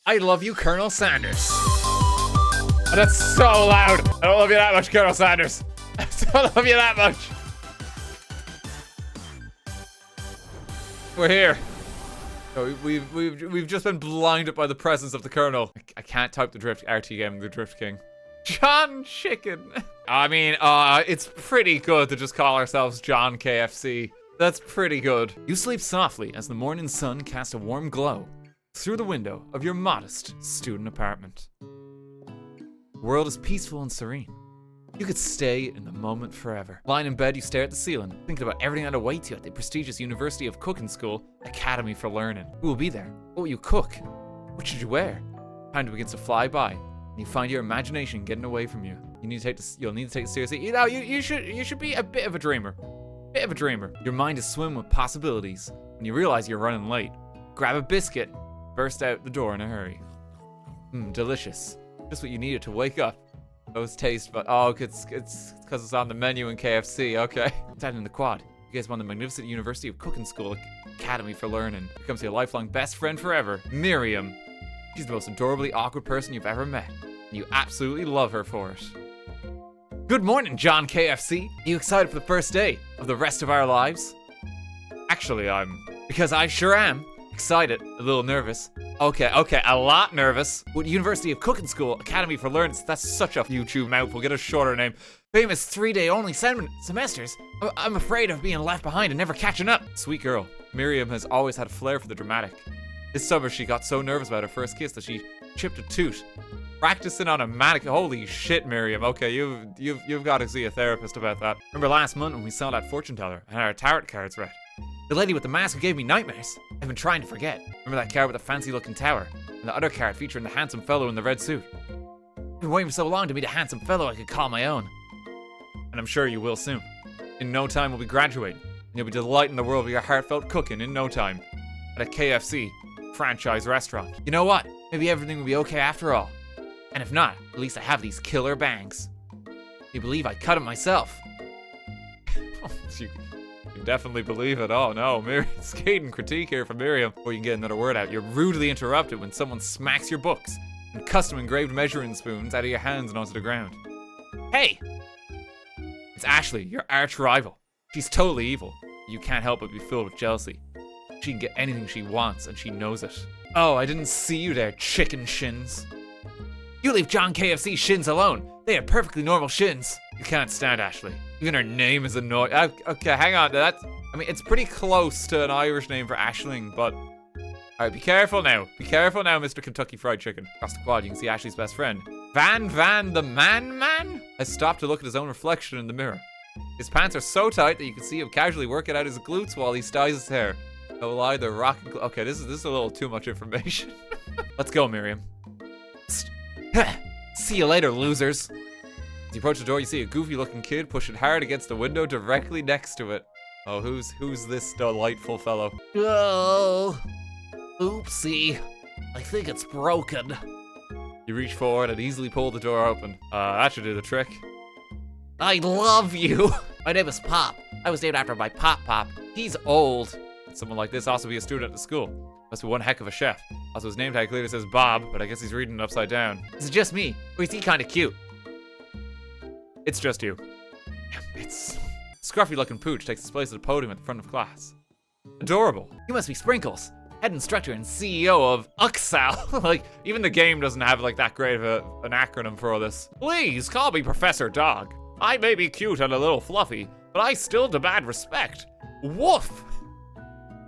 I love you, Colonel Sanders. Oh, that's so loud. I don't love you that much, Colonel Sanders. I don't love you that much. We're here. Oh, we've just been blinded by the presence of the Colonel. I can't type the Drift RTGame, the Drift King. John Chicken. I mean, it's pretty good to just call ourselves John KFC. That's pretty good. You sleep softly as the morning sun casts a warm glow through the window of your modest student apartment. The world is peaceful and serene. You could stay in the moment forever. Lying in bed, you stare at the ceiling, thinking about everything that awaits you at the prestigious University of Cooking School Academy for Learning. Who will be there? What will you cook? What should you wear? Time begins to fly by, and you find your imagination getting away from you. You'll need to take it seriously. You should be a bit of a dreamer. Bit of a dreamer. Your mind is swimming with possibilities when you realize you're running late. Grab a biscuit, burst out the door in a hurry. Delicious. Just what you needed to wake up. Those taste, but it's because it's on the menu in KFC. Okay. Standing in the quad, you guys won the magnificent University of Cooking School Academy for Learning. Becomes your lifelong best friend forever, Miriam. She's the most adorably awkward person you've ever met, and you absolutely love her for it. Good morning, John KFC. Are you excited for the first day of the rest of our lives? Actually, because I sure am. Excited, a little nervous. Okay, a lot nervous. What University of Cooking School Academy for Learning? That's such a YouTube mouthful. Get a shorter name. Famous 3-day only semesters. I'm afraid of being left behind and never catching up. Sweet girl. Miriam has always had a flair for the dramatic. This summer she got so nervous about her first kiss that she chipped a tooth. Practicing on a mannequin. Holy shit, Miriam. Okay, you've got to see a therapist about that. Remember last month when we saw that fortune teller and our tarot cards read? The lady with the mask who gave me nightmares. I've been trying to forget. Remember that card with the fancy looking tower? And the other card featuring the handsome fellow in the red suit? I've been waiting for so long to meet a handsome fellow I could call my own. And I'm sure you will soon. In no time we'll be graduating. And you'll be delighting the world with your heartfelt cooking in no time. At a KFC franchise restaurant. You know what? Maybe everything will be okay after all. And if not, at least I have these killer bangs. You believe I cut them myself? You definitely believe it. Oh no, scathing critique here from Miriam. Before you can get another word out, you're rudely interrupted when someone smacks your books and custom engraved measuring spoons out of your hands and onto the ground. Hey! It's Ashley, your arch rival. She's totally evil. You can't help but be filled with jealousy. She can get anything she wants and she knows it. Oh, I didn't see you there, chicken shins. You leave John KFC shins alone. They have perfectly normal shins. You can't stand Ashley. Even her name is annoying. Okay, hang on. It's pretty close to an Irish name for Aisling, but... Alright, be careful now. Be careful now, Mr. Kentucky Fried Chicken. Across the quad, you can see Ashley's best friend. Van the man has stopped to look at his own reflection in the mirror. His pants are so tight that you can see him casually working out his glutes while he styles his hair. No lie, they're rocking... Okay, this is a little too much information. Let's go, Miriam. See you later, losers. As you approach the door, you see a goofy-looking kid pushing hard against the window directly next to it. Oh, who's this delightful fellow? Oh, oopsie. I think it's broken. You reach forward and easily pull the door open. That should do the trick. I love you. My name is Pop. I was named after my Pop. He's old. Could someone like this also be a student at the school? Must be one heck of a chef. Also, his name tag clearly says Bob, but I guess he's reading it upside down. Is it just me? Or is he kind of cute? It's just you. It's... Scruffy-looking pooch takes his place at the podium at the front of class. Adorable. You must be Sprinkles, head instructor and CEO of UXAL. Like, even the game doesn't have, like, that great of an acronym for all this. Please, call me Professor Dog. I may be cute and a little fluffy, but I still demand respect. Woof!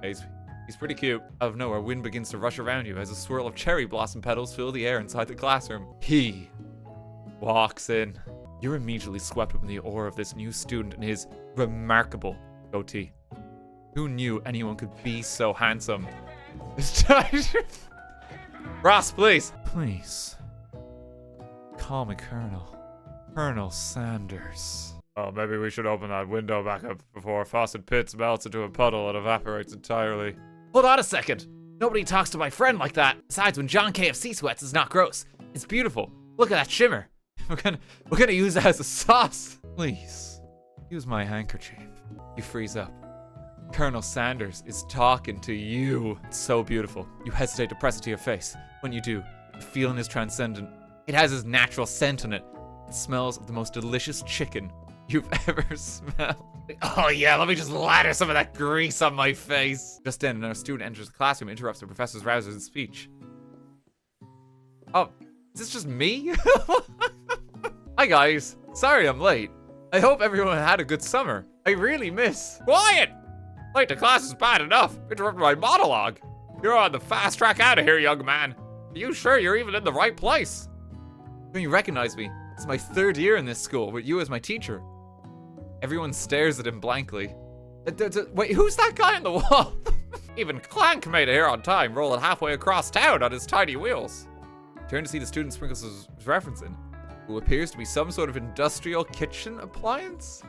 He's pretty cute. Out of nowhere, wind begins to rush around you as a swirl of cherry blossom petals fill the air inside the classroom. He walks in. You're immediately swept up in the aura of this new student and his remarkable goatee. Who knew anyone could be so handsome? Ross, please. Please. Call me Colonel Sanders. Oh, maybe we should open that window back up before Faucet Pitts melts into a puddle and evaporates entirely. Hold on a second. Nobody talks to my friend like that. Besides, when John KFC sweats, it's not gross. It's beautiful. Look at that shimmer. We're gonna use that as a sauce. Please, use my handkerchief. You freeze up. Colonel Sanders is talking to you. It's so beautiful. You hesitate to press it to your face. When you do, the feeling is transcendent. It has his natural scent in it. It smells of the most delicious chicken you've ever smelled. Oh yeah, let me just lather some of that grease on my face. Just then, another student enters the classroom and interrupts the professor's rousing speech. Oh, is this just me? Hi guys, sorry I'm late. I hope everyone had a good summer. I really miss. Quiet! Late to class is bad enough. Interrupt my monologue. You're on the fast track out of here, young man. Are you sure you're even in the right place? Don't you recognize me? It's my 3rd year in this school with you as my teacher. Everyone stares at him blankly. Wait, who's that guy on the wall? Even Clank made it here on time, rolling halfway across town on his tiny wheels. Turn to see the student Sprinkles is referencing, who appears to be some sort of industrial kitchen appliance.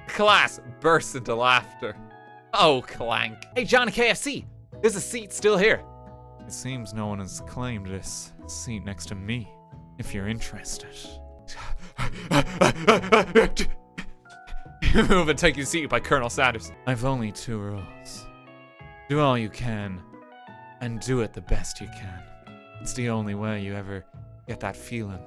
Class bursts into laughter. Oh, Clank. Hey, John at KFC. There's a seat still here. It seems no one has claimed this seat next to me, if you're interested. Move and take your seat by Colonel Sanders. I've only 2 rules. Do all you can, and do it the best you can. It's the only way you ever get that feeling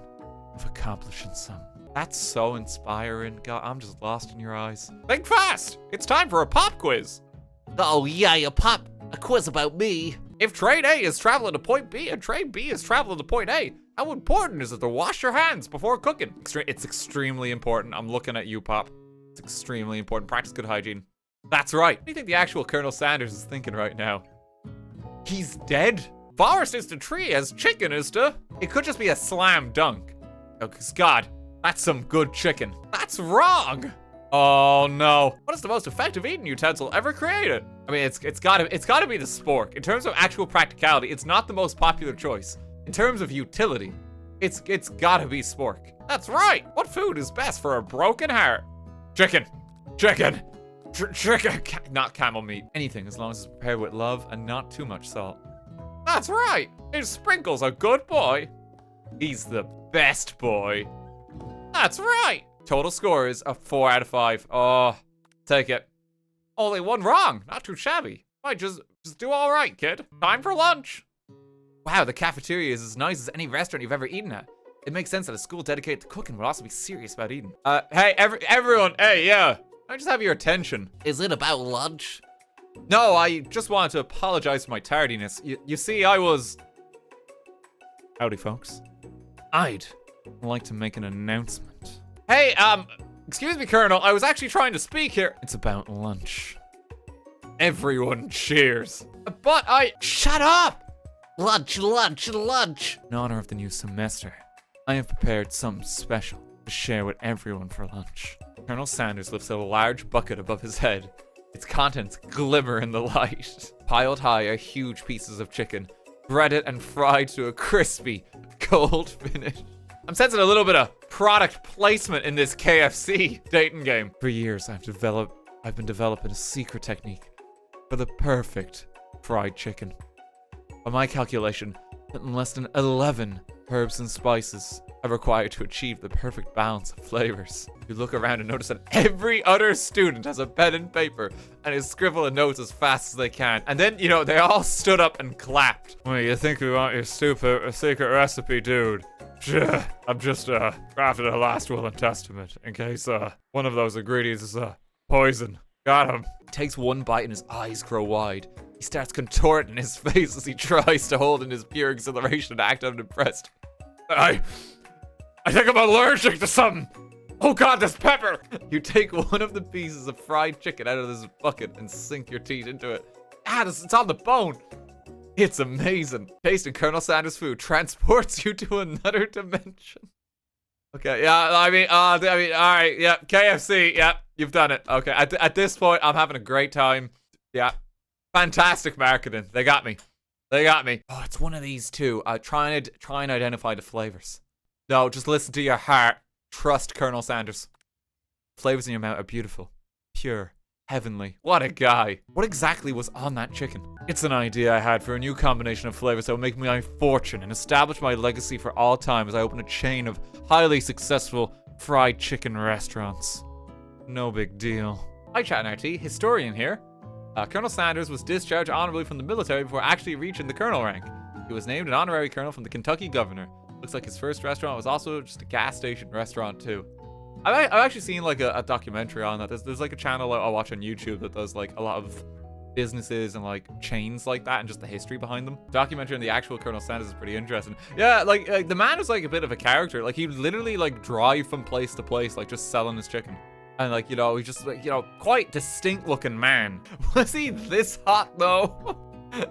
of accomplishing something. That's so inspiring. God, I'm just lost in your eyes. Think fast! It's time for a pop quiz. Oh yeah, a quiz about me. If train A is traveling to point B and train B is traveling to point A, how important is it to wash your hands before cooking? It's extremely important. I'm looking at you, Pop. It's extremely important. Practice good hygiene. That's right. What do you think the actual Colonel Sanders is thinking right now? He's dead? Forest is to tree as chicken is to... It could just be a slam dunk. Oh, 'cause God, that's some good chicken. That's wrong! Oh no. What is the most effective eating utensil ever created? I mean, it's gotta be the spork. In terms of actual practicality, it's not the most popular choice. In terms of utility, it's gotta be spork. That's right. What food is best for a broken heart? Chicken. Chicken. Chicken. Not camel meat. Anything as long as it's prepared with love and not too much salt. That's right. Is Sprinkles a good boy? He's the best boy. That's right. Total score is a 4 out of 5. Oh, take it. Only 1 wrong. Not too shabby. Might just do all right, kid. Time for lunch. Wow, the cafeteria is as nice as any restaurant you've ever eaten at. It makes sense that a school dedicated to cooking would also be serious about eating. Hey, everyone. Hey, yeah. I just have your attention. Is it about lunch? No, I just wanted to apologize for my tardiness. You see, I was... Howdy, folks. I'd like to make an announcement. Hey, excuse me, Colonel. I was actually trying to speak here. It's about lunch. Everyone cheers. But Shut up! Lunch, lunch, lunch. In honor of the new semester, I have prepared something special to share with everyone for lunch. Colonel Sanders lifts a large bucket above his head. Its contents glimmer in the light. Piled high are huge pieces of chicken, breaded and fried to a crispy, gold finish. I'm sensing a little bit of product placement in this KFC dating game. For years, I've been developing a secret technique for the perfect fried chicken. By my calculation, in less than 11 herbs and spices are required to achieve the perfect balance of flavors. You look around and notice that every other student has a pen and paper and is scribbling notes as fast as they can. And then, you know, they all stood up and clapped. Well, you think we want your stupid secret recipe, dude? I'm just crafting a last will and testament in case one of those ingredients is poison. Got him. He takes one bite and his eyes grow wide. He starts contorting his face as he tries to hold in his pure exhilaration and act unimpressed. I think I'm allergic to something. Oh God, this pepper! You take one of the pieces of fried chicken out of this bucket and sink your teeth into it. It's on the bone. It's amazing. Tasting Colonel Sanders' food transports you to another dimension. Okay, yeah, I mean, all right, yeah, KFC, yeah, you've done it. Okay, at this point, I'm having a great time. Yeah, fantastic marketing. They got me. They got me. Oh, it's one of these two. Try and identify the flavors. No, just listen to your heart. Trust Colonel Sanders. Flavors in your mouth are beautiful, pure, heavenly. What a guy. What exactly was on that chicken? It's an idea I had for a new combination of flavors that will make me my fortune and establish my legacy for all time as I open a chain of highly successful fried chicken restaurants. No big deal. Hi, Chat and RT. Historian here. Colonel Sanders was discharged honorably from the military before actually reaching the colonel rank. He was named an honorary colonel from the Kentucky governor. Looks like his first restaurant was also just a gas station restaurant too. I've actually seen like a documentary on that. There's like a channel I watch on YouTube that does like a lot of businesses and like chains like that and just the history behind them. Documentary on the actual Colonel Sanders is pretty interesting. Yeah, like the man is like a bit of a character. Like he literally like drive from place to place, like just selling his chicken. And like, you know, he's just like, you know, quite distinct looking man. Was he this hot though?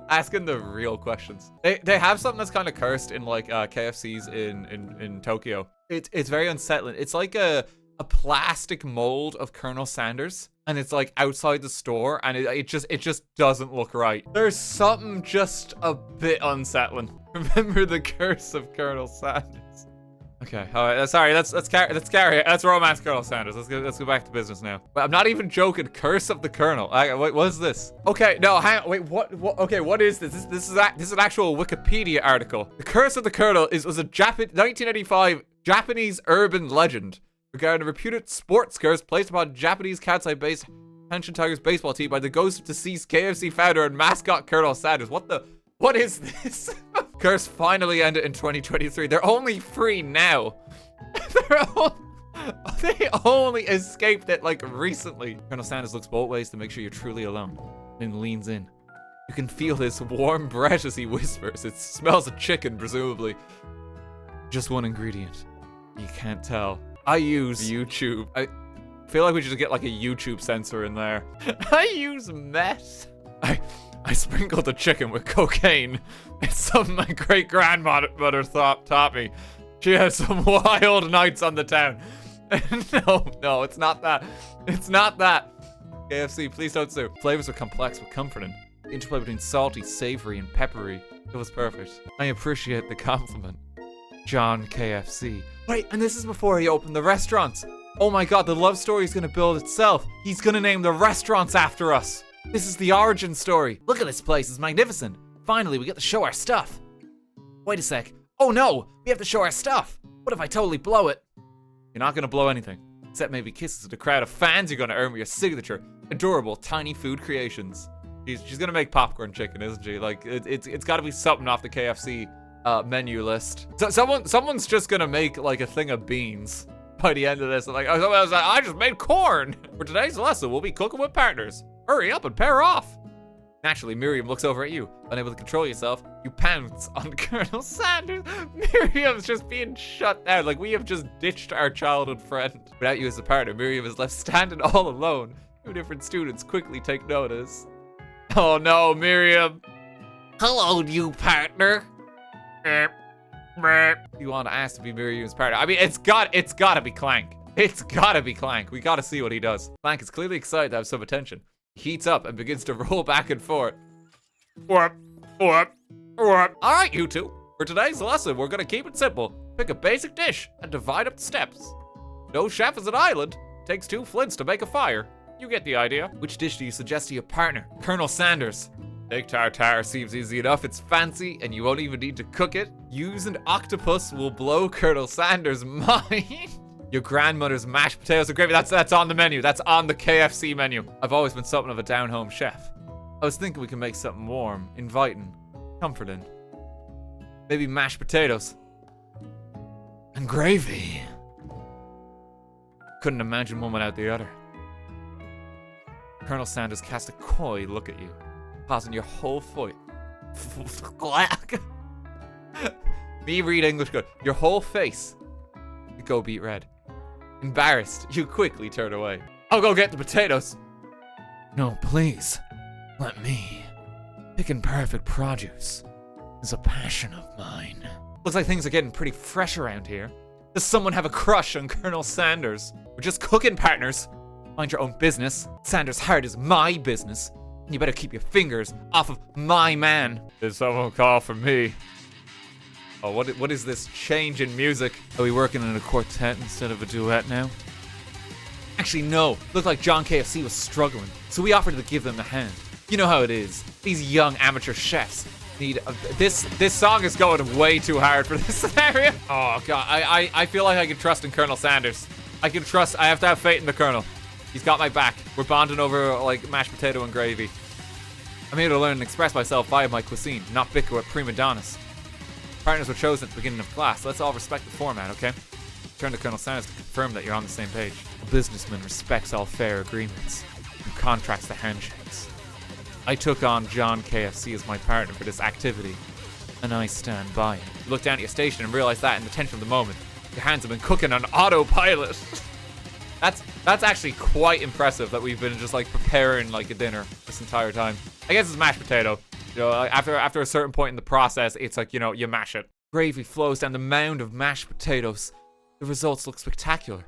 Asking the real questions. They have something that's kind of cursed in like KFCs in Tokyo. It's very unsettling. It's like a plastic mold of Colonel Sanders, and it's like outside the store, and it just doesn't look right. There's something just a bit unsettling. Remember the curse of Colonel Sanders. Okay, all right. Sorry, let's carry it. That's romance, Colonel Sanders. Let's go back to business now. But I'm not even joking. Curse of the Colonel. Wait, what is this? Okay, no, hang on. Wait, what? Okay, what is this? This is an actual Wikipedia article. The Curse of the Colonel was a 1985 Japanese urban legend regarding a reputed sports curse placed upon Japanese Kansai-based Hanshin Tigers baseball team by the ghost of deceased KFC founder and mascot Colonel Sanders. What is this? Curse finally ended in 2023. They're only free now. They only escaped it like recently. Colonel Sanders looks both ways to make sure you're truly alone, then leans in. You can feel his warm breath as he whispers. It smells of chicken, presumably. Just one ingredient. You can't tell. I use YouTube. I feel like we should get like a YouTube censor in there. I use meth. I sprinkled the chicken with cocaine. It's something my great-grandmother taught me. She had some wild nights on the town. No, it's not that. It's not that. KFC, please don't sue. Flavors are complex but comforting. The interplay between salty, savory, and peppery. It was perfect. I appreciate the compliment. John KFC. Wait, and this is before he opened the restaurants. Oh my god, the love story is gonna build itself. He's gonna name the restaurants after us. This is the origin story. Look at this place, it's magnificent. Finally, we get to show our stuff. Wait a sec. Oh no, we have to show our stuff. What if I totally blow it? You're not gonna blow anything. Except maybe kisses to the crowd of fans you're gonna earn with your signature, adorable, tiny food creations. She's gonna make popcorn chicken, isn't she? Like, it's gotta be something off the KFC menu list. So someone's just gonna make like a thing of beans by the end of this. Like, I just made corn. For today's lesson, we'll be cooking with partners. Hurry up and pair off. Naturally, Miriam looks over at you. Unable to control yourself, you pounce on Colonel Sanders. Miriam's just being shut down. Like, we have just ditched our childhood friend. Without you as a partner, Miriam is left standing all alone. Two different students quickly take notice. Oh no, Miriam. Hello, new partner. You want to ask to be Miriam's partner? I mean, it's gotta be Clank. It's gotta be Clank. We gotta see what he does. Clank is clearly excited to have some attention. He heats up and begins to roll back and forth. All right, you two. For today's lesson, we're gonna keep it simple. Pick a basic dish and divide up the steps. No chef is an island. Takes 2 flints to make a fire. You get the idea. Which dish do you suggest to your partner, Colonel Sanders? Egg tartare seems easy enough. It's fancy, and you won't even need to cook it. Use an octopus will blow Colonel Sanders' mind. Your grandmother's mashed potatoes and gravy. That's on the menu. That's on the KFC menu. I've always been something of a down-home chef. I was thinking we could make something warm, inviting, comforting. Maybe mashed potatoes. And gravy. Couldn't imagine one without the other. Colonel Sanders cast a coy look at you, causing your whole foot. Me read English good. Your whole face could go beet red. Embarrassed, you quickly turn away. I'll go get the potatoes. No, please. Let me. Picking perfect produce is a passion of mine. Looks like things are getting pretty fresh around here. Does someone have a crush on Colonel Sanders? We're just cooking partners. Mind your own business. Sanders' heart is my business. And you better keep your fingers off of my man. Did someone call for me? Oh, what is this change in music? Are we working in a quartet instead of a duet now? Actually, no. Looked like John KFC was struggling, so we offered to give them a hand. You know how it is. These young amateur chefs need this song is going way too hard for this scenario. Oh god, I feel like I can trust in Colonel Sanders. I have to have faith in the Colonel. He's got my back. We're bonding over, like, mashed potato and gravy. I'm here to learn and express myself via my cuisine, not bicker at prima donnas. Partners were chosen at the beginning of class. Let's all respect the format, okay? Turn to Colonel Sanders to confirm that you're on the same page. A businessman respects all fair agreements and contracts the handshakes. I took on John KFC as my partner for this activity, and I stand by it. You look down at your station and realize that in the tension of the moment, your hands have been cooking on autopilot. That's actually quite impressive that we've been just like preparing like a dinner this entire time. I guess it's mashed potato. You know, after a certain point in the process, it's like, you know, you mash it. Gravy flows down the mound of mashed potatoes. The results look spectacular.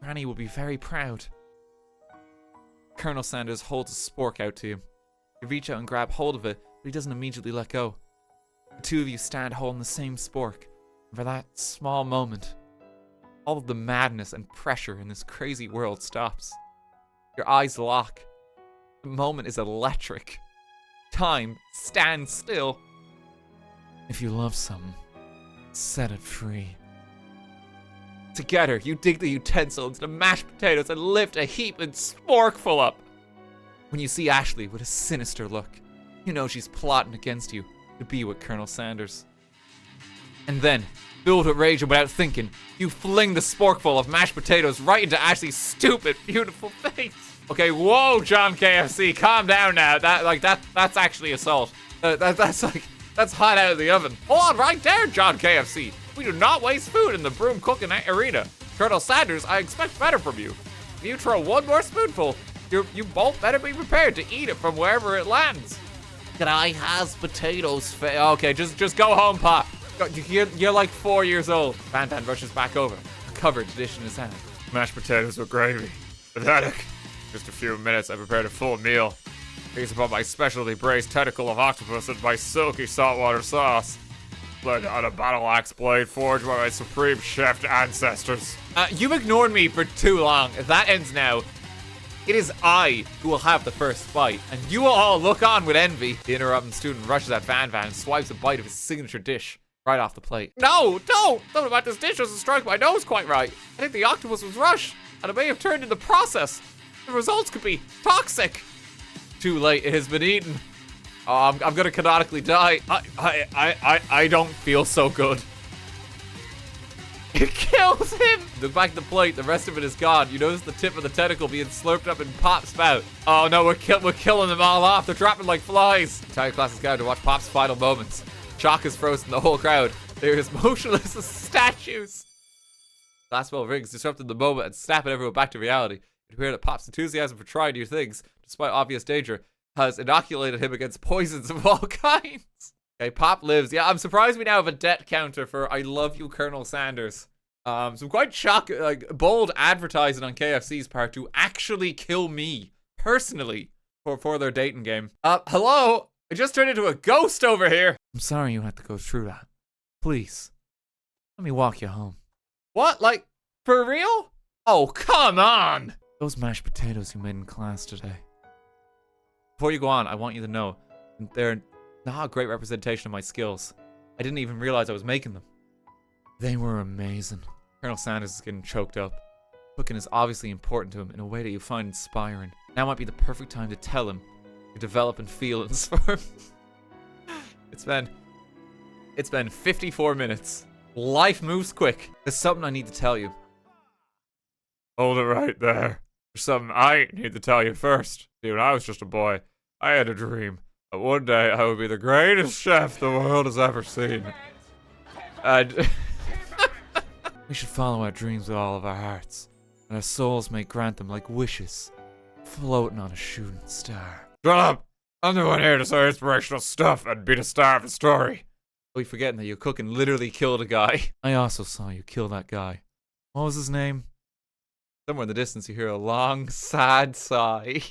Granny will be very proud. Colonel Sanders holds a spork out to you. You reach out and grab hold of it, but he doesn't immediately let go. The two of you stand holding the same spork. And for that small moment, all of the madness and pressure in this crazy world stops. Your eyes lock. The moment is electric. Time stands still. If you love something, set it free. Together, you dig the utensil into the mashed potatoes and lift a heaping sporkful up. When you see Ashley with a sinister look, you know she's plotting against you to be with Colonel Sanders. And then, filled with rage and without thinking, you fling the sporkful of mashed potatoes right into Ashley's stupid, beautiful face. Okay, whoa, John KFC, calm down now. That's actually assault. That's hot out of the oven. Hold on right there, John KFC. We do not waste food in the broom cooking arena. Colonel Sanders, I expect better from you. If you throw one more spoonful, you both better be prepared to eat it from wherever it lands. Can I has potatoes? Okay, just go home, Pop. You're like 4 years old. Van rushes back over, a covered dish in his hand. Mashed potatoes with gravy. Pathetic. Just a few minutes, I prepared a full meal. Based upon my specialty braised tentacle of octopus and my silky saltwater sauce. Bled on a battle axe blade forged by my supreme chef ancestors. You've ignored me for too long. If that ends now, it is I who will have the first bite, and you will all look on with envy. The interrupting student rushes at Van and swipes a bite of his signature dish right off the plate. No, don't! Something about this dish doesn't strike my nose quite right. I think the octopus was rushed, and it may have turned in the process. The results could be toxic. Too late, it has been eaten. Oh, I'm gonna canonically die. I don't feel so good. It kills him! Look back at the plate, the rest of it is gone. You notice the tip of the tentacle being slurped up in Pop's mouth. Oh no, we're killing them all off. They're dropping like flies. The entire class is gathered to watch Pop's final moments. Shock is frozen the whole crowd. They're as motionless as statues. Last bell rings, disrupting the moment and snapping everyone back to reality. It appears that Pop's enthusiasm for trying new things, despite obvious danger, has inoculated him against poisons of all kinds. Okay, Pop lives. Yeah, I'm surprised we now have a debt counter for I love you, Colonel Sanders. Some quite bold advertising on KFC's part to actually kill me, personally, for their dating game. Hello? I just turned into a ghost over here. I'm sorry you had to go through that. Please, let me walk you home. What? Like, for real? Oh, come on! Those mashed potatoes you made in class today. Before you go on, I want you to know they're not a great representation of my skills. I didn't even realize I was making them. They were amazing. Colonel Sanders is getting choked up. Cooking is obviously important to him in a way that you find inspiring. Now might be the perfect time to tell him you're developing feelings for him. It's been 54 minutes. Life moves quick. There's something I need to tell you. Hold it right there. There's something I need to tell you first. See, when I was just a boy, I had a dream that one day I would be the greatest chef the world has ever seen. And we should follow our dreams with all of our hearts, and our souls may grant them like wishes, floating on a shooting star. Shut up! I'm the one here to say inspirational stuff and be the star of the story. Are we forgetting that your cooking literally killed a guy? I also saw you kill that guy. What was his name? Somewhere in the distance you hear a long, sad sigh.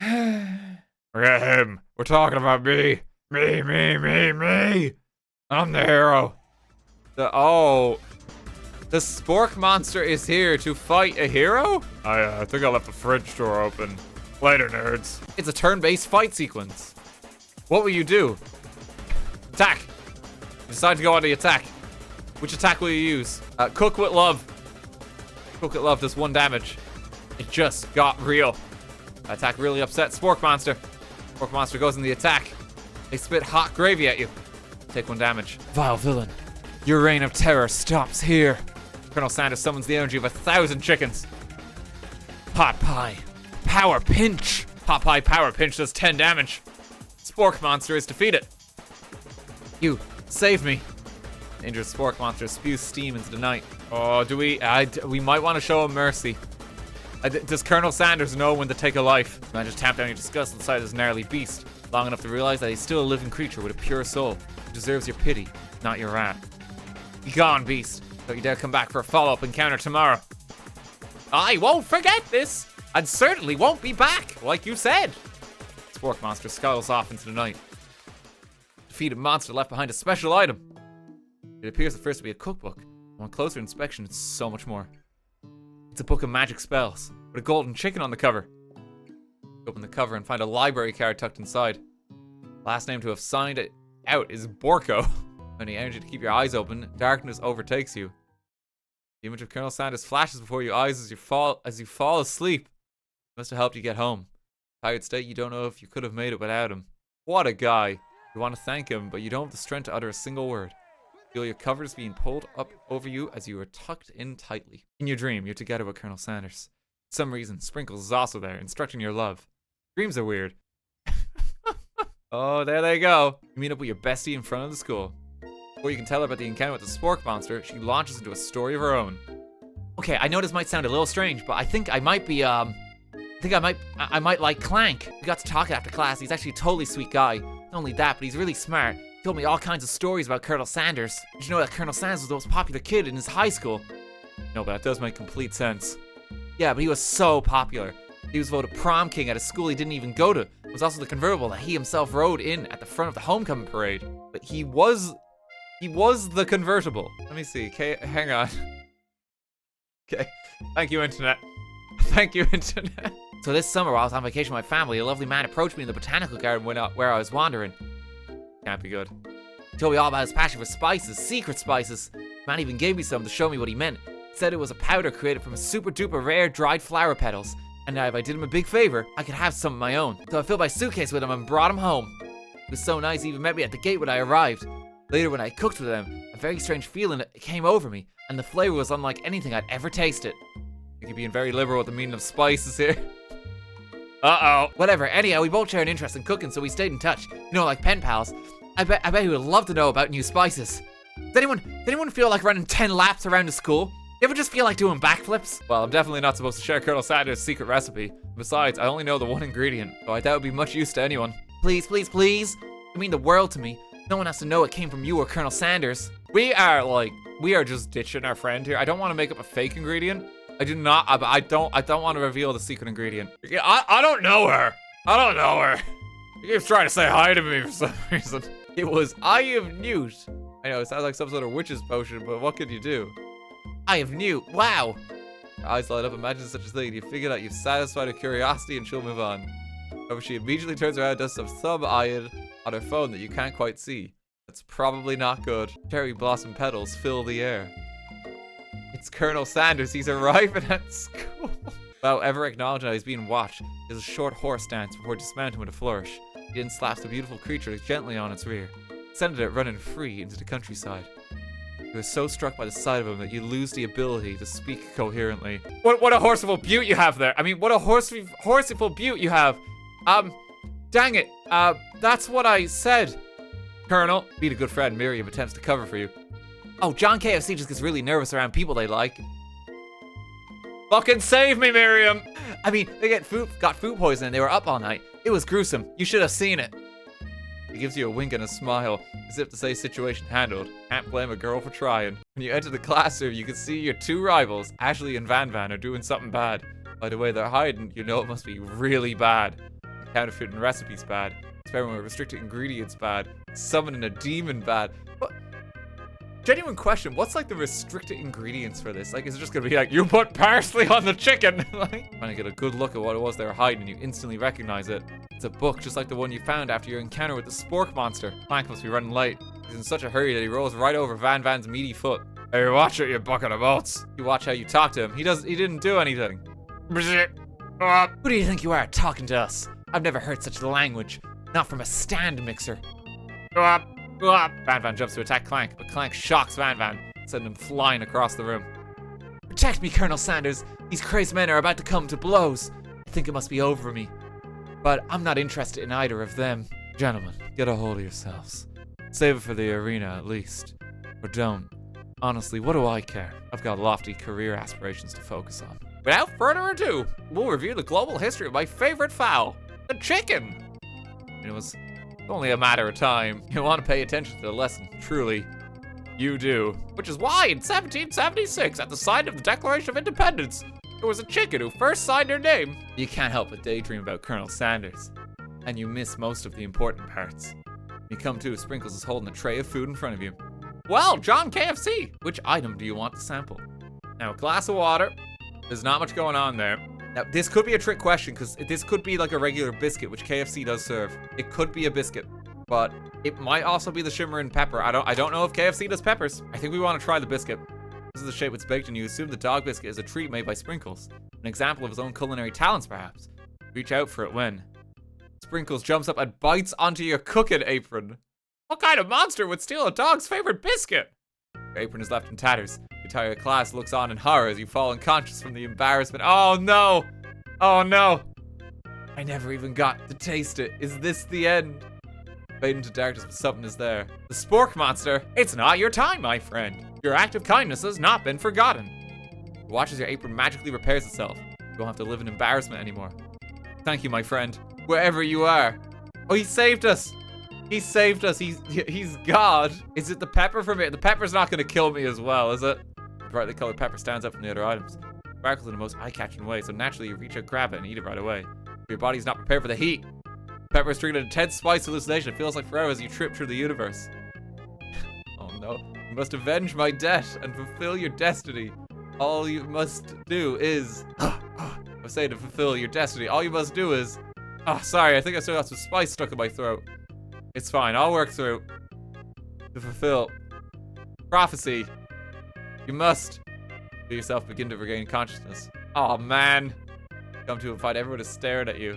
Forget him. We're talking about me. Me. I'm the hero. The spork monster is here to fight a hero? I think I left the fridge door open. Later, nerds. It's a turn-based fight sequence. What will you do? Attack. You decide to go on the attack. Which attack will you use? Cook with love. Cook with love does 1 damage. It just got real. That attack really upset Spork Monster. Spork Monster goes in the attack. They spit hot gravy at you. Take 1 damage. Vile villain. Your reign of terror stops here. Colonel Sanders summons the energy of 1,000 chickens. Pot Pie. Power Pinch. Pot Pie Power Pinch does 10 damage. Spork Monster is defeated. You save me. Injured Spork Monster spews steam into the night. Oh, do we? We might want to show him mercy. Does Colonel Sanders know when to take a life? Man, just tap down your disgust at the sight of this gnarly beast, long enough to realize that he's still a living creature with a pure soul, who deserves your pity, not your wrath. Be gone, beast. Don't you dare come back for a follow-up encounter tomorrow. I won't forget this, and certainly won't be back, like you said. Spork Monster scuttles off into the night. Defeated monster left behind a special item. It appears at first to be a cookbook. On closer inspection, it's so much more. It's a book of magic spells, with a golden chicken on the cover. Open the cover and find a library card tucked inside. Last name to have signed it out is Borko. Any energy to keep your eyes open, darkness overtakes you. The image of Colonel Sanders flashes before your eyes as you fall asleep. Must have helped you get home. Tired state, you don't know if you could have made it without him. What a guy. You want to thank him, but you don't have the strength to utter a single word. Feel your covers being pulled up over you as you are tucked in tightly. In your dream, you're together with Colonel Sanders. For some reason, Sprinkles is also there, instructing your love. Dreams are weird. Oh, there they go. You meet up with your bestie in front of the school. Before you can tell her about the encounter with the Spork Monster, she launches into a story of her own. Okay, I know this might sound a little strange, but I think I might be, I might like Clank. We got to talk after class. He's actually a totally sweet guy. Not only that, but he's really smart. He told me all kinds of stories about Colonel Sanders. Did you know that Colonel Sanders was the most popular kid in his high school? No, but that does make complete sense. Yeah, but he was so popular. He was voted prom king at a school he didn't even go to. It was also the convertible that he himself rode in at the front of the homecoming parade. But he was the convertible. Let me see. Okay, hang on. Okay. Thank you, Internet. Thank you, Internet. So this summer, while I was on vacation with my family, a lovely man approached me in the botanical garden where I was wandering. Can't be good. He told me all about his passion for spices, secret spices. The man even gave me some to show me what he meant. He said it was a powder created from a super duper rare dried flower petals. And now if I did him a big favor, I could have some of my own. So I filled my suitcase with him and brought him home. It was so nice, he even met me at the gate when I arrived. Later when I cooked with him, a very strange feeling came over me, and the flavor was unlike anything I'd ever tasted. You're being very liberal with the meaning of spices here. Uh-oh. Whatever, anyhow, we both share an interest in cooking, so we stayed in touch. You know, like pen pals. I bet he would love to know about new spices. Does anyone feel like running 10 laps around the school? You ever just feel like doing backflips? Well, I'm definitely not supposed to share Colonel Sanders' secret recipe. Besides, I only know the one ingredient, so I doubt it would be much use to anyone. Please, please, please. You mean the world to me. No one has to know it came from you or Colonel Sanders. We are just ditching our friend here. I don't want to make up a fake ingredient. I don't want to reveal the secret ingredient. I don't know her. I don't know her. She keeps trying to say hi to me for some reason. It was Eye of Newt. I know, it sounds like some sort of witch's potion, but what could you do? Eye of Newt, wow. Her eyes light up, imagine such a thing. You figure that you've satisfied her curiosity and she'll move on. However, she immediately turns around and does some thumb-eyeing on her phone that you can't quite see. That's probably not good. Cherry blossom petals fill the air. It's Colonel Sanders, he's arriving at school. Without ever acknowledging that he's being watched, he does a short horse dance before dismounting with a flourish. He then slaps the beautiful creature gently on its rear, sending it running free into the countryside. You are so struck by the sight of him that you lose the ability to speak coherently. What a horseful beaut you have there. I mean, what a horseful beaut you have. Dang it. That's what I said. Colonel, being a good friend, Miriam attempts to cover for you. Oh, John KFC just gets really nervous around people they like. Fucking save me, Miriam. I mean, they got food poisoning. They were up all night. It was gruesome. You should have seen it. He gives you a wink and a smile, as if to say situation handled. Can't blame a girl for trying. When you enter the classroom, you can see your two rivals, Ashley and Van Van, are doing something bad. By the way they're hiding, you know it must be really bad. Counterfeiting recipes bad. Experimenting with restricted ingredients bad. Summoning a demon bad. What? Genuine question, what's like the restricted ingredients for this? Like, is it just gonna be like, you put parsley on the chicken? Like, trying to get a good look at what it was they were hiding and you instantly recognize it. It's a book just like the one you found after your encounter with the Spork Monster. Clank must be running late. He's in such a hurry that he rolls right over Van Van's meaty foot. Hey, watch it, you bucket of oats. You watch how you talk to him. He didn't do anything. Who do you think you are talking to us? I've never heard such language. Not from a stand mixer. Van Van jumps to attack Clank, but Clank shocks Van Van, sending him flying across the room. Protect me, Colonel Sanders. These crazed men are about to come to blows. I think it must be over me. But I'm not interested in either of them. Gentlemen, get a hold of yourselves. Save it for the arena at least. Or don't. Honestly, what do I care? I've got lofty career aspirations to focus on. Without further ado, we'll review the global history of my favorite fowl, the chicken. It was only a matter of time. You want to pay attention to the lesson, truly. You do. Which is why in 1776, at the sign of the Declaration of Independence, there was a chicken who first signed her name. You can't help but daydream about Colonel Sanders. And you miss most of the important parts. You come to, Sprinkles is holding a tray of food in front of you. Well, John KFC. Which item do you want to sample? Now, a glass of water. There's not much going on there. Now, this could be a trick question, because this could be like a regular biscuit, which KFC does serve. It could be a biscuit, but it might also be the shimmering pepper. I don't know if KFC does peppers. I think we want to try the biscuit. This is the shape it's baked in. You assume the dog biscuit is a treat made by Sprinkles. An example of his own culinary talents, perhaps. Reach out for it when Sprinkles jumps up and bites onto your cooking apron. What kind of monster would steal a dog's favorite biscuit? Your apron is left in tatters. The entire class looks on in horror as you fall unconscious from the embarrassment. Oh no! Oh no! I never even got to taste it. Is this the end? Fade into darkness, but something is there. The spork monster. It's not your time, my friend. Your act of kindness has not been forgotten. You watch as your apron magically repairs itself. You won't have to live in embarrassment anymore. Thank you, my friend. Wherever you are. Oh, he saved us. He saved us. He's God. Is it the pepper from it? The pepper's not going to kill me as well, is it? The brightly colored pepper stands out from the other items. It sparkles in the most eye-catching way, so naturally you reach out, grab it, and eat it right away. But your body's not prepared for the heat. Pepper is treated an intense spice hallucination. It feels like forever as you trip through the universe. Oh no. You must avenge my debt and fulfill your destiny. All you must do is... I was saying to fulfill your destiny. All you must do is... Oh, sorry. I think I still got some spice stuck in my throat. It's fine. I'll work through. To fulfill prophecy, you must feel yourself begin to regain consciousness. Oh man. Come to and find everyone is staring at you.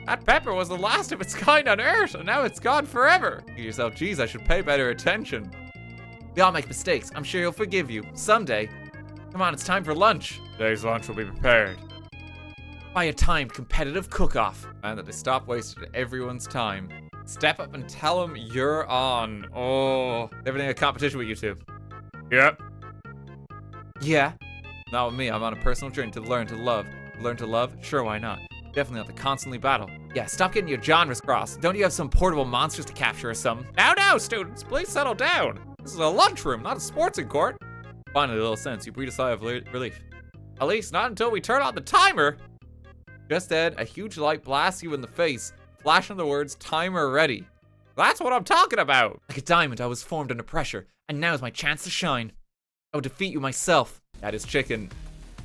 That pepper was the last of its kind on Earth, and now it's gone forever. Think to yourself, geez, I should pay better attention. We all make mistakes. I'm sure he'll forgive you. Someday. Come on, it's time for lunch. Today's lunch will be prepared by a timed competitive cook-off. And that they stop wasting everyone's time. Step up and tell them you're on. Oh, everything a competition with you two. Yep. Yeah. Not with me. I'm on a personal journey to learn to love. Learn to love? Sure, why not? Definitely have to constantly battle. Yeah, stop getting your genres crossed. Don't you have some portable monsters to capture or something? Now, students, please settle down. This is a lunchroom, not a sportsing court. Finally, a little sense. You breathe a sigh of relief. At least not until we turn on the timer. Just then, a huge light blasts you in the face, flashing the words, timer ready. That's what I'm talking about. Like a diamond, I was formed under pressure, and now is my chance to shine. I will defeat you myself. That is chicken.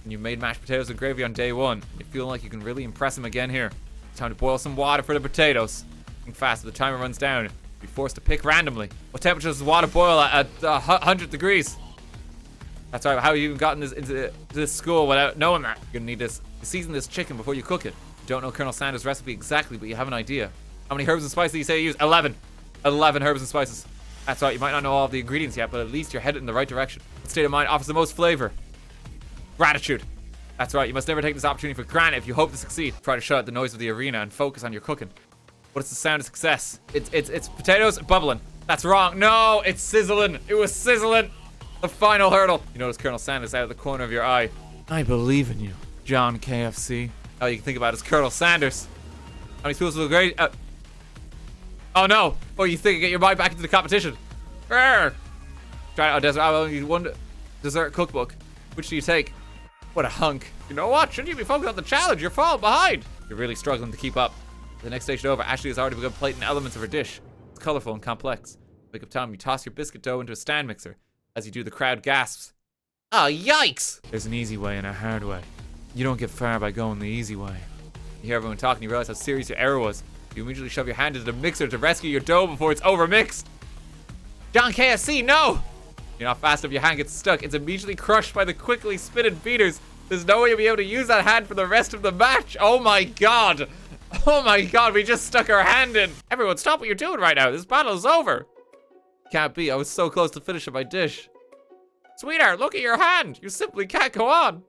And you made mashed potatoes and gravy on day one. You feel like you can really impress him again here. Time to boil some water for the potatoes. Think fast, if the timer runs down, you'll be forced to pick randomly. What temperature does the water boil at 100 degrees? That's right, how have you even gotten into this school without knowing that? You're gonna need to season this chicken before you cook it. You don't know Colonel Sanders' recipe exactly, but you have an idea. How many herbs and spices do you say you use? 11. 11 herbs and spices. That's right, you might not know all of the ingredients yet, but at least you're headed in the right direction. What state of mind offers the most flavor? Gratitude. That's right, you must never take this opportunity for granted if you hope to succeed. Try to shut out the noise of the arena and focus on your cooking. What is the sound of success? It's potatoes bubbling. That's wrong. No, it's sizzling. It was sizzling. The final hurdle. You notice Colonel Sanders out of the corner of your eye. I believe in you, John KFC. All you can think about is Colonel Sanders. How many schools will grade? Oh no! Oh, you think you get your mind back into the competition? Try out desert. I only need one dessert cookbook. Which do you take? What a hunk. You know what? Shouldn't you be focused on the challenge? You're falling behind. You're really struggling to keep up. The next station over, Ashley has already begun plating elements of her dish. It's colorful and complex. Pick up time, you toss your biscuit dough into a stand mixer. As you do, the crowd gasps. Oh, yikes! There's an easy way and a hard way. You don't get far by going the easy way. You hear everyone talking, you realize how serious your error was. You immediately shove your hand into the mixer to rescue your dough before it's overmixed. John KFC, no! You're not fast enough, your hand gets stuck. It's immediately crushed by the quickly spinning beaters. There's no way you'll be able to use that hand for the rest of the match. Oh my god. Oh my god, we just stuck our hand in. Everyone, stop what you're doing right now. This battle's over. Can't be. I was so close to finishing my dish. Sweetheart, look at your hand. You simply can't go on.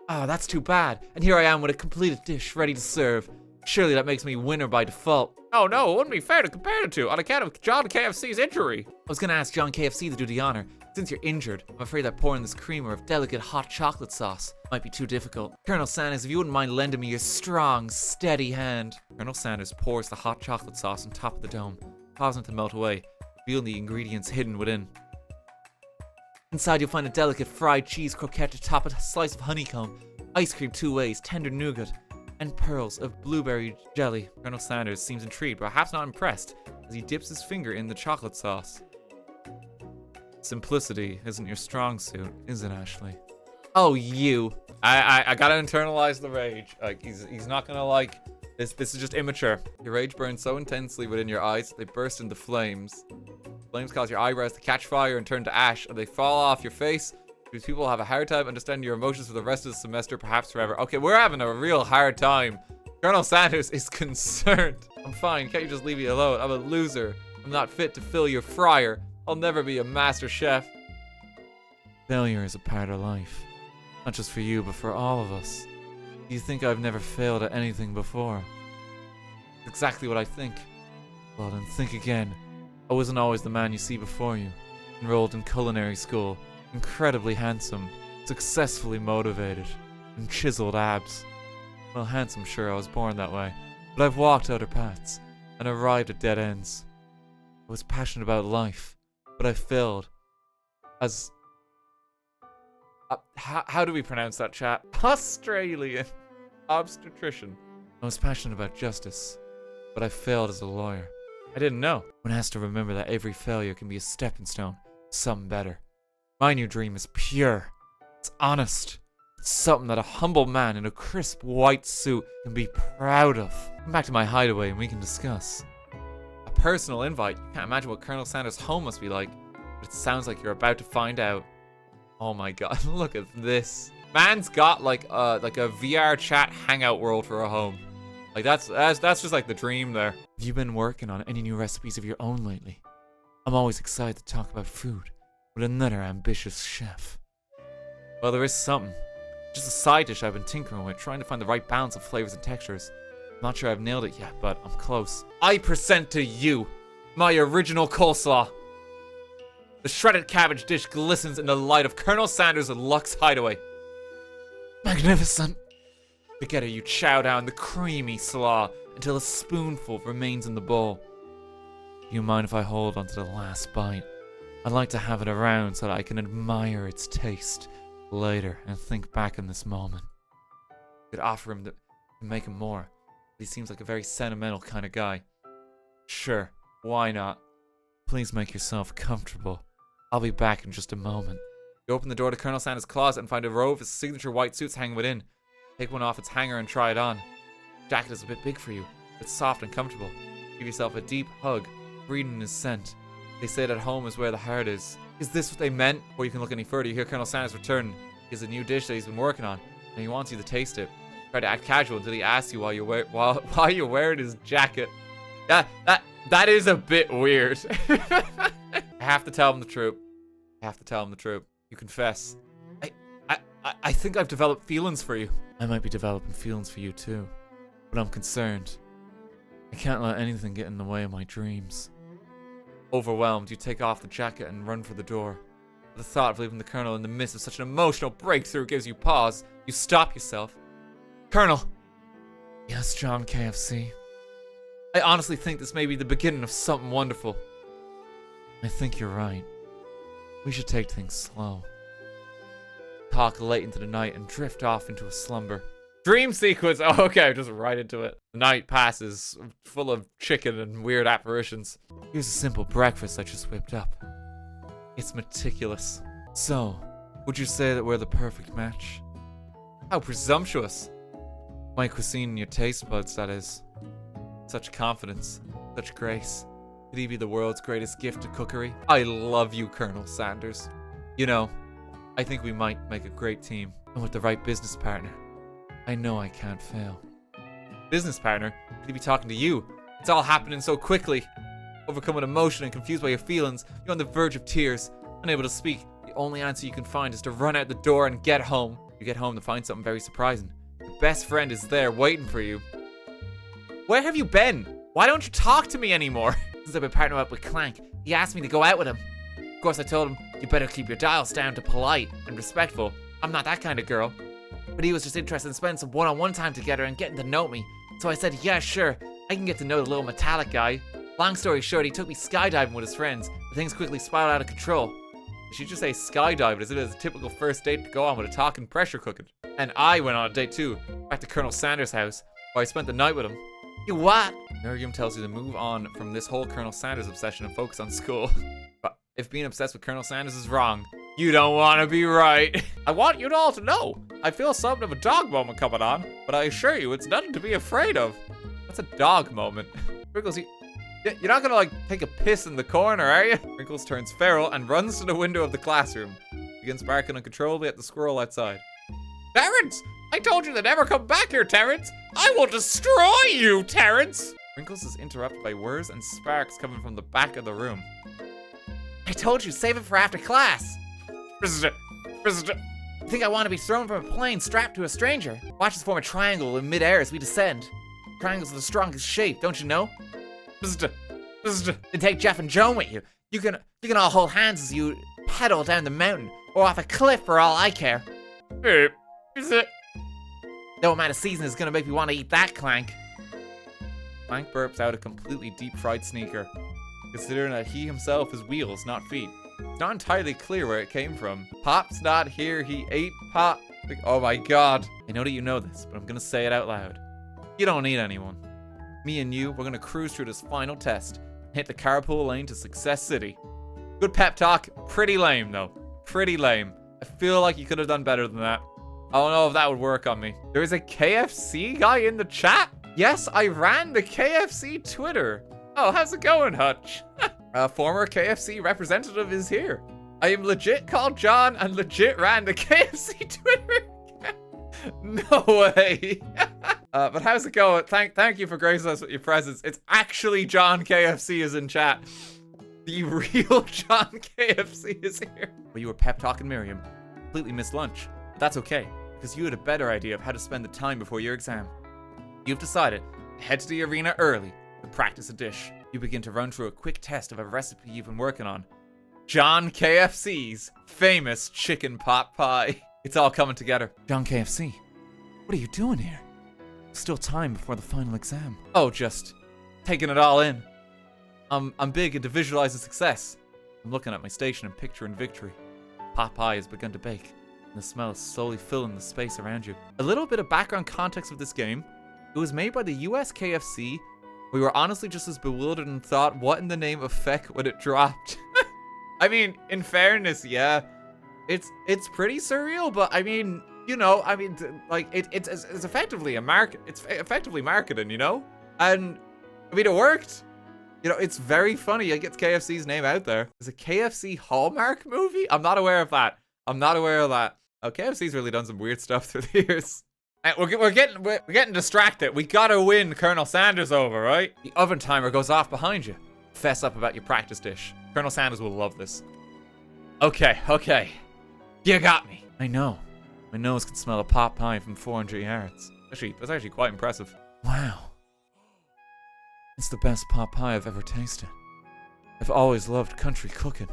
Oh, that's too bad. And here I am with a completed dish ready to serve. Surely that makes me winner by default. Oh no, it wouldn't be fair to compare the two on account of John KFC's injury. I was gonna ask John KFC to do the honor. Since you're injured, I'm afraid that pouring this creamer of delicate hot chocolate sauce might be too difficult. Colonel Sanders, if you wouldn't mind lending me your strong, steady hand. Colonel Sanders pours the hot chocolate sauce on top of the dome, causing it to melt away, revealing the ingredients hidden within. Inside you'll find a delicate fried cheese croquette to top a slice of honeycomb, ice cream 2 ways, tender nougat, and pearls of blueberry jelly. Colonel Sanders seems intrigued, but perhaps not impressed, as he dips his finger in the chocolate sauce. Simplicity isn't your strong suit, is it, Ashley? Oh, you. I gotta internalize the rage. Like, he's not gonna like this. This is just immature. Your rage burns so intensely within your eyes that they burst into flames. Flames cause your eyebrows to catch fire and turn to ash, and they fall off your face. These people have a hard time understanding your emotions for the rest of the semester, perhaps forever. Okay, we're having a real hard time. Colonel Sanders is concerned. I'm fine. Can't you just leave me alone? I'm a loser. I'm not fit to fill your fryer. I'll never be a master chef. Failure is a part of life. Not just for you, but for all of us. Do you think I've never failed at anything before? Exactly what I think. Well, then think again. I wasn't always the man you see before you. Enrolled in culinary school. Incredibly handsome. Successfully motivated. And chiseled abs. Well, handsome, sure, I was born that way. But I've walked other paths. And arrived at dead ends. I was passionate about life. But I failed. As... how do we pronounce that, chat? Australian obstetrician. I was passionate about justice. But I failed as a lawyer. I didn't know. One has to remember that every failure can be a stepping stone to something better. My new dream is pure. It's honest. It's something that a humble man in a crisp white suit can be proud of. Come back to my hideaway and we can discuss. A personal invite. You can't imagine what Colonel Sanders' home must be like. But it sounds like you're about to find out. Oh my god, look at this. Man's got like a VR chat hangout world for a home. Like that's just like the dream there. Have you been working on any new recipes of your own lately? I'm always excited to talk about food with another ambitious chef. Well, there is something. Just a side dish I've been tinkering with, trying to find the right balance of flavors and textures. I'm not sure I've nailed it yet, but I'm close. I present to you my original coleslaw. The shredded cabbage dish glistens in the light of Colonel Sanders' Lux Hideaway. Magnificent. Together you chow down the creamy slaw until a spoonful remains in the bowl. Do you mind if I hold on to the last bite? I'd like to have it around so that I can admire its taste later and think back in this moment. I could offer him to make him more, but he seems like a very sentimental kind of guy. Sure, why not? Please make yourself comfortable. I'll be back in just a moment. You open the door to Colonel Sanders' closet and find a row of his signature white suits hanging within. Take one off its hanger and try it on. The jacket is a bit big for you. It's soft and comfortable. Give yourself a deep hug, breathing in his scent. They say that home is where the heart is. Is this what they meant? Before you can look any further, you hear Colonel Sanders return. He has a new dish that he's been working on, and he wants you to taste it. Try to act casual until he asks you while you're wearing his jacket. That is a bit weird. I have to tell him the truth. You confess. I think I've developed feelings for you. I might be developing feelings for you too, but I'm concerned. I can't let anything get in the way of my dreams. Overwhelmed, you take off the jacket and run for the door. The thought of leaving the Colonel in the midst of such an emotional breakthrough gives you pause. You stop yourself. Colonel! Yes, John KFC? I honestly think this may be the beginning of something wonderful. I think you're right. We should take things slow. Talk late into the night and drift off into a slumber. Dream sequence! Oh, okay, just right into it. The night passes, full of chicken and weird apparitions. Here's a simple breakfast I just whipped up. It's meticulous. So, would you say that we're the perfect match? How presumptuous. My cuisine and your taste buds, that is. Such confidence, such grace. Could he be the world's greatest gift to cookery? I love you, Colonel Sanders. You know, I think we might make a great team. And with the right business partner, I know I can't fail. Business partner? Could he be talking to you? It's all happening so quickly. Overcome with emotion and confused by your feelings, you're on the verge of tears, unable to speak. The only answer you can find is to run out the door and get home. You get home to find something very surprising. Your best friend is there waiting for you. Where have you been? Why don't you talk to me anymore? Since I've been partnering up with Clank, he asked me to go out with him. Of course, I told him, you better keep your dials down to polite and respectful. I'm not that kind of girl. But he was just interested in spending some one-on-one time together and getting to know me. So I said, yeah, sure, I can get to know the little metallic guy. Long story short, he took me skydiving with his friends, but things quickly spiraled out of control. I should just say skydive as it is a typical first date to go on with a talking pressure cooking. And I went on a date too, back to Colonel Sanders' house, where I spent the night with him. You what? Miriam tells you to move on from this whole Colonel Sanders obsession and focus on school. But if being obsessed with Colonel Sanders is wrong, you don't want to be right. I want you all to know, I feel something of a dog moment coming on, but I assure you it's nothing to be afraid of. What's a dog moment? Wrinkles, you're not gonna like take a piss in the corner, are you? Wrinkles turns feral and runs to the window of the classroom. Begins barking uncontrollably at the squirrel outside. Terrence! I told you to never come back here, Terrence! I will destroy you, Terrence! Wrinkles is interrupted by whirs and sparks coming from the back of the room. I told you, save it for after class! You think I want to be thrown from a plane strapped to a stranger? Watch us form a triangle in midair as we descend. Triangles are the strongest shape, don't you know? Then take Jeff and Joan with you. You can all hold hands as you pedal down the mountain or off a cliff for all I care. No amount of seasoning is gonna make me want to eat that, Clank. Clank burps out a completely deep-fried sneaker, considering that he himself is wheels, not feet. It's not entirely clear where it came from. Pop's not here, he ate Pop. Like, oh my god. I know that you know this, but I'm gonna say it out loud. You don't need anyone. Me and you, we're gonna cruise through this final test and hit the carpool lane to Success City. Good pep talk, pretty lame though. Pretty lame. I feel like you could have done better than that. I don't know if that would work on me. There is a KFC guy in the chat? Yes, I ran the KFC Twitter. Oh, how's it going, Hutch? A former KFC representative is here. I am legit called John and legit ran the KFC Twitter. No way. But how's it going? Thank you for gracing us with your presence. It's actually John KFC is in chat. The real John KFC is here. Well, you were pep talking Miriam. Completely missed lunch. But that's okay, because you had a better idea of how to spend the time before your exam. You've decided to head to the arena early to practice a dish. You begin to run through a quick test of a recipe you've been working on. John KFC's famous chicken pot pie. It's all coming together. John KFC, what are you doing here? Still time before the final exam. Oh, just taking it all in. I'm big into visualizing success. I'm looking at my station and picturing victory. Pot pie has begun to bake, and the smell is slowly filling the space around you. A little bit of background context of this game. It was made by the US KFC. We were honestly just as bewildered and thought, what in the name of feck when it dropped? I mean, in fairness, yeah. It's pretty surreal, but I mean, you know, I mean, like, it's effectively a market. It's effectively marketing, you know? And, I mean, it worked. You know, it's very funny. It gets KFC's name out there. Is a KFC Hallmark movie? I'm not aware of that. I'm not aware of that. Oh, KFC's really done some weird stuff through the years. And we're getting distracted. We gotta win Colonel Sanders over, right? The oven timer goes off behind you. Fess up about your practice dish. Colonel Sanders will love this. Okay. You got me. I know. My nose can smell a pot pie from 400 yards. Actually, that's actually quite impressive. Wow. It's the best pot pie I've ever tasted. I've always loved country cooking,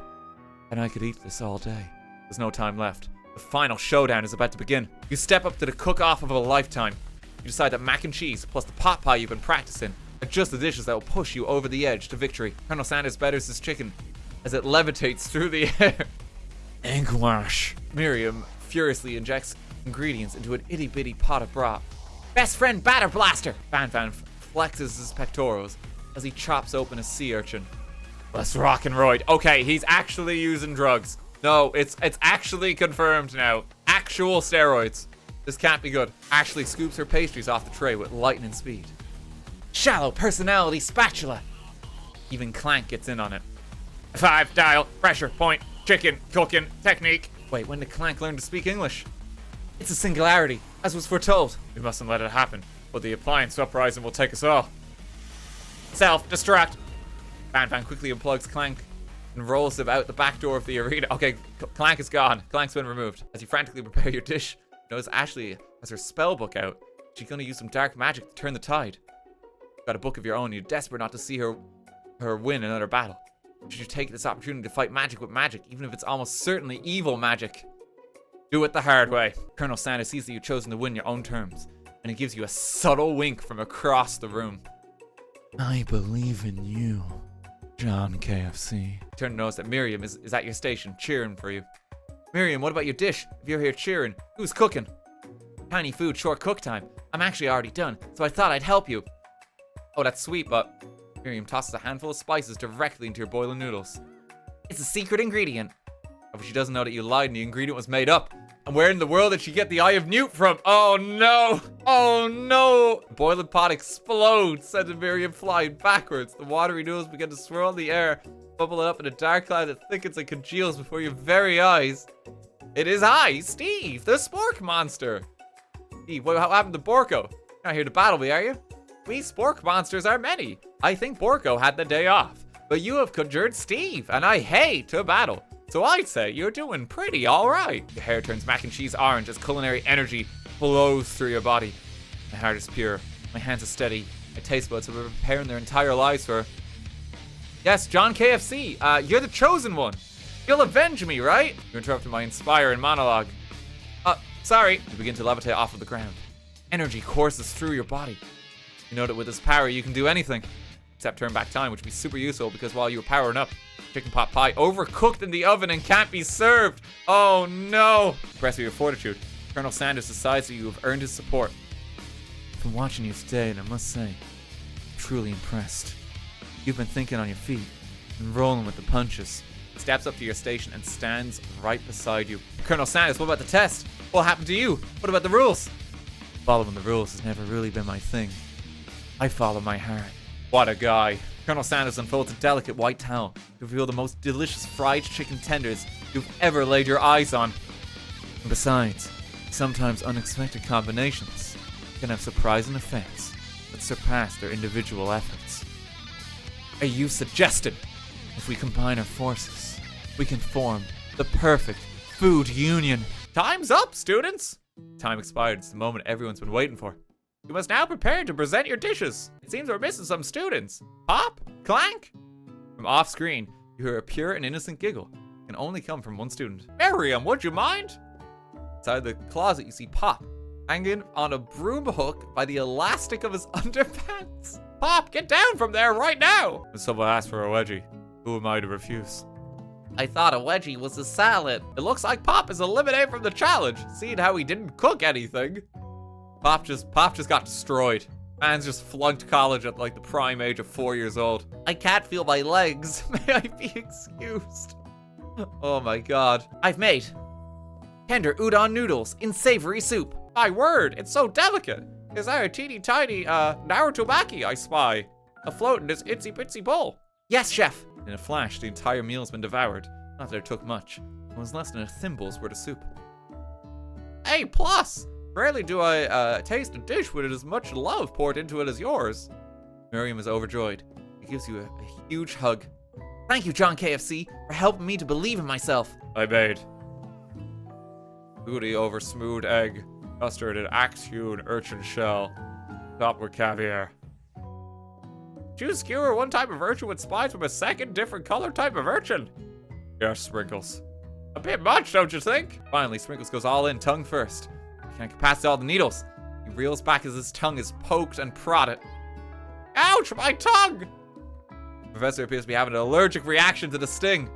and I could eat this all day. There's no time left. The final showdown is about to begin. You step up to the cook-off of a lifetime. You decide that mac and cheese plus the pot pie you've been practicing are just the dishes that will push you over the edge to victory. Colonel Sanders betters his chicken as it levitates through the air. Egg wash. Miriam furiously injects ingredients into an itty-bitty pot of broth. Best friend batter blaster! Van Van flexes his pectorals as he chops open a sea urchin. Let's rock and roid. Okay, he's actually using drugs. No, it's actually confirmed now. Actual steroids. This can't be good. Ashley scoops her pastries off the tray with lightning speed. Shallow personality spatula. Even Clank gets in on it. 5 dial, pressure point, chicken, cooking, technique. Wait, when did Clank learn to speak English? It's a singularity, as was foretold. We mustn't let it happen, or the appliance uprising will take us all. Self-destruct. Van Van quickly unplugs Clank and rolls him out the back door of the arena. Okay, Clank is gone. Clank's been removed. As you frantically prepare your dish, you notice Ashley has her spell book out. She's gonna use some dark magic to turn the tide. You've got a book of your own. You're desperate not to see her win another battle. Should you take this opportunity to fight magic with magic, even if it's almost certainly evil magic? Do it the hard way. Colonel Sanders sees that you've chosen to win your own terms, and he gives you a subtle wink from across the room. I believe in you, John KFC. You turn to notice that Miriam is at your station, cheering for you. Miriam, what about your dish? If you're here cheering, who's cooking? Tiny food, short cook time. I'm actually already done, so I thought I'd help you. Oh, that's sweet, but... Miriam tosses a handful of spices directly into your boiling noodles. It's a secret ingredient. But she doesn't know that you lied and the ingredient was made up. And where in the world did she get the Eye of Newt from? Oh no! Oh no! The boiling pot explodes, sending Miriam flying backwards. The watery noodles begin to swirl in the air, bubbling up in a dark cloud that thickens and congeals before your very eyes. It is I, Steve, the Spork Monster. Steve, what happened to Borko? You're not here to battle me, are you? We Spork Monsters are many. I think Borko had the day off. But you have conjured Steve, and I hate to battle. So I'd say you're doing pretty alright. Your hair turns mac and cheese orange as culinary energy flows through your body. My heart is pure. My hands are steady. My taste buds have been preparing their entire lives for... Yes, John KFC, you're the chosen one. You'll avenge me, right? You interrupted my inspiring monologue. Sorry. You begin to levitate off of the ground. Energy courses through your body. You know that with this power, you can do anything. Except turn back time, which would be super useful because while you were powering up, chicken pot pie overcooked in the oven and can't be served. Oh no. Impressed with your fortitude, Colonel Sanders decides that you have earned his support. I've been watching you today, and I must say, I'm truly impressed. You've been thinking on your feet and rolling with the punches. He steps up to your station and stands right beside you. Colonel Sanders, what about the test? What happened to you? What about the rules? Following the rules has never really been my thing. I follow my heart. What a guy. Colonel Sanders unfolds a delicate white towel to reveal the most delicious fried chicken tenders you've ever laid your eyes on. And besides, sometimes unexpected combinations can have surprising effects that surpass their individual efforts. Are you suggesting if we combine our forces, we can form the perfect food union? Time's up, students! Time expired. It's the moment everyone's been waiting for. You must now prepare to present your dishes. It seems we're missing some students. Pop? Clank? From off screen, you hear a pure and innocent giggle. It can only come from one student. Miriam, would you mind? Inside the closet, you see Pop hanging on a broom hook by the elastic of his underpants. Pop, get down from there right now! When someone asks for a wedgie, who am I to refuse? I thought a wedgie was a salad. It looks like Pop is eliminated from the challenge, seeing how he didn't cook anything. Pop just got destroyed. Man's just flunked college at like the prime age of 4 years old. I can't feel my legs. May I be excused? Oh my god. I've made tender udon noodles in savory soup. My word, it's so delicate. Is that a teeny tiny Naruto-baki I spy? Afloat in this itsy bitsy bowl. Yes, chef. In a flash, the entire meal has been devoured. Not that it took much. It was less than a thimble's worth of soup. A plus! Rarely do I taste a dish with as much love poured into it as yours. Miriam is overjoyed. He gives you a huge hug. Thank you, John KFC, for helping me to believe in myself. I made booty over smooth egg, custard and axe-hewn urchin shell, topped with caviar. Did you skewer one type of urchin with spines from a second different color type of urchin? Yes, Sprinkles. A bit much, don't you think? Finally, Sprinkles goes all in, tongue first. He can't get past all the needles. He reels back as his tongue is poked and prodded. Ouch, my tongue! The professor appears to be having an allergic reaction to the sting.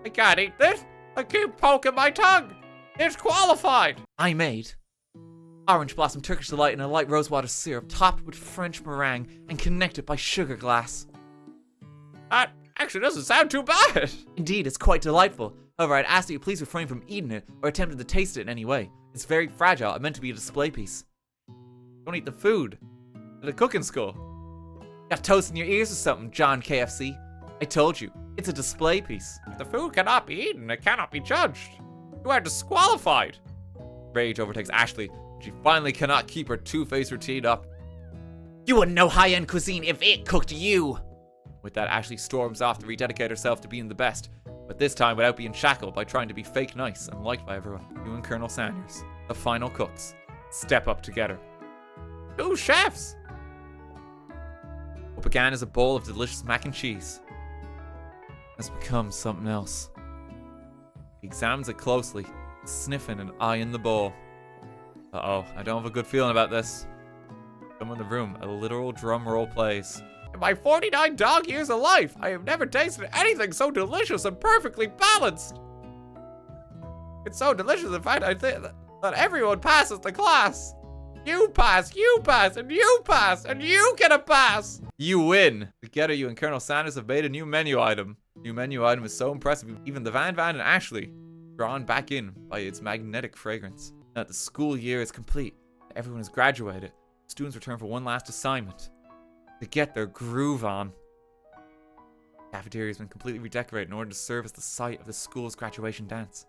I can't eat this. I keep poking my tongue. It's qualified. I made orange blossom Turkish delight in a light rosewater syrup topped with French meringue and connected by sugar glass. That actually doesn't sound too bad. Indeed, it's quite delightful. However, I'd ask that you please refrain from eating it or attempting to taste it in any way. It's very fragile and meant to be a display piece. Don't eat the food. At a cooking school. Got toast in your ears or something, John KFC? I told you, it's a display piece. If the food cannot be eaten, it cannot be judged. You are disqualified. Rage overtakes Ashley. She finally cannot keep her two-faced routine up. You wouldn't know high-end cuisine if it cooked you. With that, Ashley storms off to rededicate herself to being the best, but this time without being shackled by trying to be fake nice and liked by everyone. You and Colonel Sanders, the final cooks, step up together. 2 chefs! What began as a bowl of delicious mac and cheese has become something else. He examines it closely, sniffing and eyeing the bowl. Uh-oh, I don't have a good feeling about this. Somewhere in the room, a literal drum roll plays. In my 49 dog years of life, I have never tasted anything so delicious and perfectly balanced. It's so delicious, in fact, I think that everyone passes the class. You pass, and you pass, and you get a pass. You win. Together, you and Colonel Sanders have made a new menu item. New menu item is so impressive, even the Van and Ashley drawn back in by its magnetic fragrance. Now that the school year is complete, everyone has graduated, students return for one last assignment to get their groove on. The cafeteria has been completely redecorated in order to serve as the site of the school's graduation dance.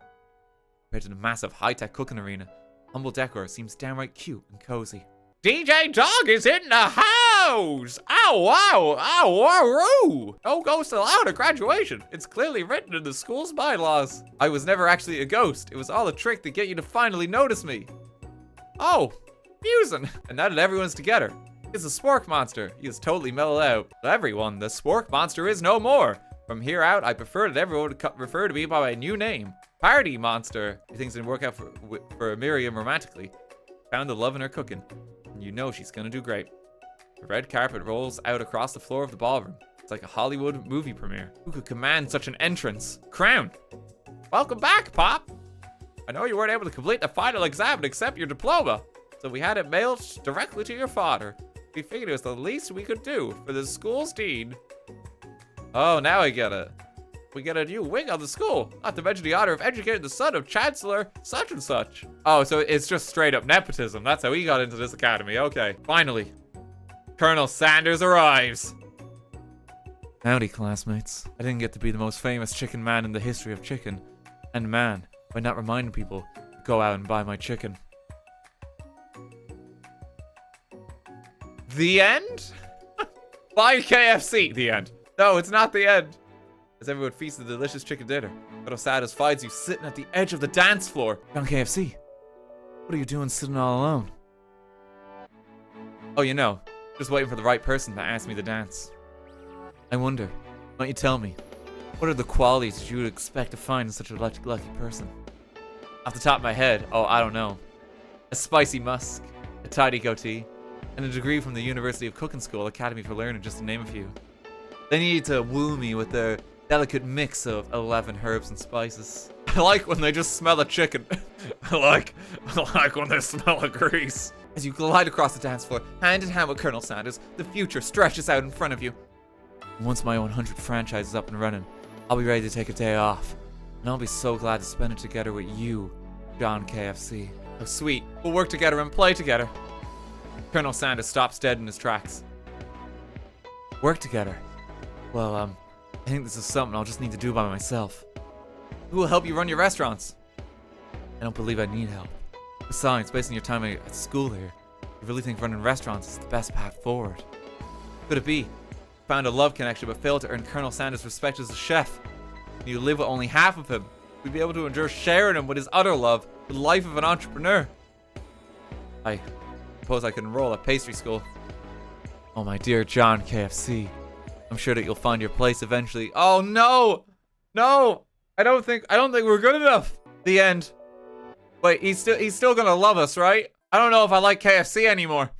Compared to the massive high-tech cooking arena, humble decor seems downright cute and cozy. DJ Dog is in the house! Ow, wow, ow, woo! No ghosts allowed at graduation. It's clearly written in the school's bylaws. I was never actually a ghost. It was all a trick to get you to finally notice me. Oh, amusing. And now that everyone's together, it's a spork monster. He is totally mellowed out. Everyone, the spork monster is no more. From here out, I prefer that everyone would refer to me by my new name, Party Monster. Things didn't work out for Miriam romantically. Found the love in her cooking, and you know she's gonna do great. The red carpet rolls out across the floor of the ballroom. It's like a Hollywood movie premiere. Who could command such an entrance? Crown! Welcome back, Pop! I know you weren't able to complete the final exam and accept your diploma, so we had it mailed directly to your father. We figured it was the least we could do for the school's dean. Oh, now I get it. We get a new wing on the school, not to mention the honor of educating the son of Chancellor such and such. Oh, so it's just straight up nepotism. That's how he got into this academy. Okay, finally. Colonel Sanders arrives. Howdy, classmates. I didn't get to be the most famous chicken man in the history of chicken and man by not reminding people to go out and buy my chicken. The end? Buy KFC. The end. No, it's not the end. As everyone feasts the delicious chicken dinner, Colonel Sanders finds you sitting at the edge of the dance floor. On KFC, what are you doing sitting all alone? Oh, you know, just waiting for the right person to ask me to dance. I wonder, why don't you tell me, what are the qualities you would expect to find in such a lucky person? Off the top of my head, oh, I don't know. A spicy musk, a tidy goatee, and a degree from the University of Cooking School Academy for Learning, just to name a few. They need to woo me with their delicate mix of 11 herbs and spices. I like when they just smell a chicken. I like when they smell of grease. As you glide across the dance floor, hand in hand with Colonel Sanders, the future stretches out in front of you. And once my 100 franchise is up and running, I'll be ready to take a day off. And I'll be so glad to spend it together with you, John KFC. Oh, sweet. We'll work together and play together. Colonel Sanders stops dead in his tracks. Work together? Well, I think this is something I'll just need to do by myself. Who will help you run your restaurants? I don't believe I need help. Besides, based on your time at school here, you really think running restaurants is the best path forward? Could it be? Found a love connection but failed to earn Colonel Sanders' respect as a chef. You live with only half of him. We'd be able to endure sharing him with his other love, the life of an entrepreneur. I suppose I could enroll at pastry school. Oh, my dear John KFC. I'm sure that you'll find your place eventually. Oh no! No! I don't think we're good enough. The end. Wait, he's still gonna love us, right? I don't know if I like KFC anymore.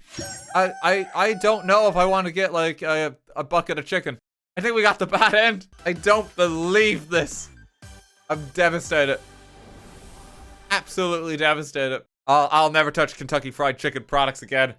I don't know if I want to get like a bucket of chicken. I think we got the bad end. I don't believe this. I'm devastated. Absolutely devastated. I'll never touch Kentucky Fried Chicken products again.